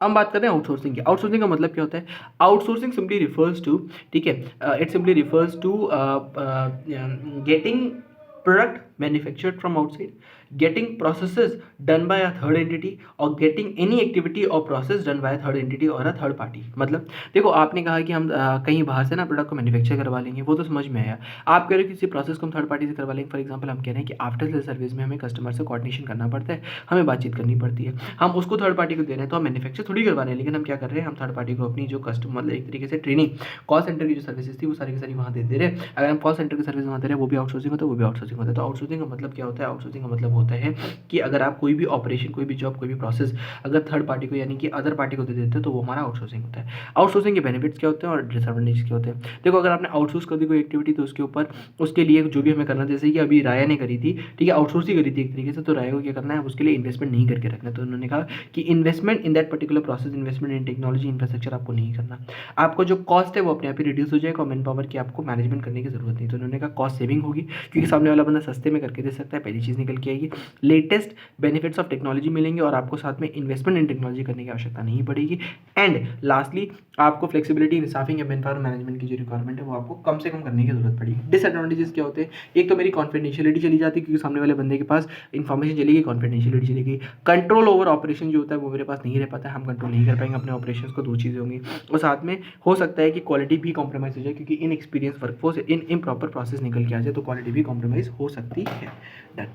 हम बात कर रहे हैं आउटसोर्सिंग की। आउटसोर्सिंग का मतलब क्या होता है? आउटसोर्सिंग सिंपली रिफर्स टू, ठीक है, it simply refers to getting product manufactured from outside, getting processes done by a third entity, और गेटिंग एनी एक्टिविटी और process done by third entity और अ थर्ड पार्टी। मतलब देखो, आपने कहा कि हम कहीं बाहर से ना प्रोडक्ट को मैन्युफैक्चर करवा लेंगे, वो तो समझ में आया। आप कह रहे हो किसी प्रोसेस को हम थर्ड पार्टी से करवा लेंगे। फॉर एग्जाम्पल हम कह रहे हैं कि आफ्टर सेल सर्विस में हमें कस्टमर से कोऑर्डिनेशन करना पड़ता है, हमें बातचीत करनी पड़ती है, हम उसको थर्ड पार्टी को दे रहे हैं, तो हम मैन्युफैक्चर थोड़ी करवा रहे हैं, लेकिन हम क्या कर रहे हैं, हम थर्ड पार्टी को अपनी जो कस्टमर, मतलब एक तरीके से ट्रेनिंग, कॉल सेंटर की जो सर्विसेज थी वो सारी की सारी वहाँ दे रहे हैं। अगर हम कॉल सेंटर की सर्विस वहाँ दे रहे हैं, वो भी आउटसोर्सिंग होता है, वो भी आउटसोर्सिंग होता है। तो आउटसोर्सिंग का मतलब क्या होता है? आउटसोर्सिंग का मतलब होता है कि अगर आप कोई भी ऑपरेशन, कोई भी जॉब, कोई भी प्रोसेस अगर थर्ड पार्टी को यानी कि अदर पार्टी को दे देते हो, तो वो हमारा आउटसोर्सिंग होता है। आउटसोर्सिंग के बेनिफिट्स क्या होते हैं और डिसएडवांटेज क्या होते हैं? देखो, अगर आपने आउटसोर्स कर दी कोई एक्टिविटी, तो उसके ऊपर, उसके लिए जो भी हमें करना, जैसे कि अभी राया ने करी थी, ठीक है, आउटसोर्स ही करी थी एक तरीके से, तो राया को क्या करना है, उसके लिए इन्वेस्टमेंट नहीं करके रखना। तो उन्होंने कहा कि investment in that particular process, investment in technology infrastructure आपको नहीं करना। आपको जो कॉस्ट है वो अपने आप ही रिड्यूस हो जाएगा और मैन पावर की आपको मैनेजमेंट करने की जरूरत नहीं। तो उन्होंने कहा कॉस्ट सेविंग होगी, क्योंकि सामने वाला बंदा सस्ते में करके दे सकता है, पहली चीज़ निकल के आएगी। लेटेस्ट बेनिफिट्स ऑफ टेक्नोलॉजी मिलेंगे और आपको साथ में इन्वेस्टमेंट इन टेक्नोलॉजी करने की आवश्यकता नहीं पड़ेगी। एंड लास्टली, आपको फ्लेक्सिबिलिटी इन स्टाफिंग या मैन पावर मैनेजमेंट की जो रिक्वायरमेंट है वो आपको कम से कम करने की जरूरत पड़ेगी। डिसएडवांटेजेस क्या होते हैं? एक तो मेरी कॉन्फिडेंशियलिटी चली जाती है, क्योंकि सामने वाले बंदे के पास इन्फॉर्मेशन चलेगी, कॉन्फिडेंशियलिटी चलेगी। कंट्रोल ओवर ऑपरेशन जो होता है वो मेरे पास नहीं रह पाता है, हम कंट्रोल नहीं कर पाएंगे अपने ऑपरेशंस को, दो चीज़ें होंगी। और साथ में हो सकता है कि क्वालिटी भी कॉम्प्रोमाइज़ हो जाए, क्योंकि in experience workforce in improper process निकल के आ जाए, तो क्वालिटी भी कॉम्प्रोमाइज़ हो सकती है। डन।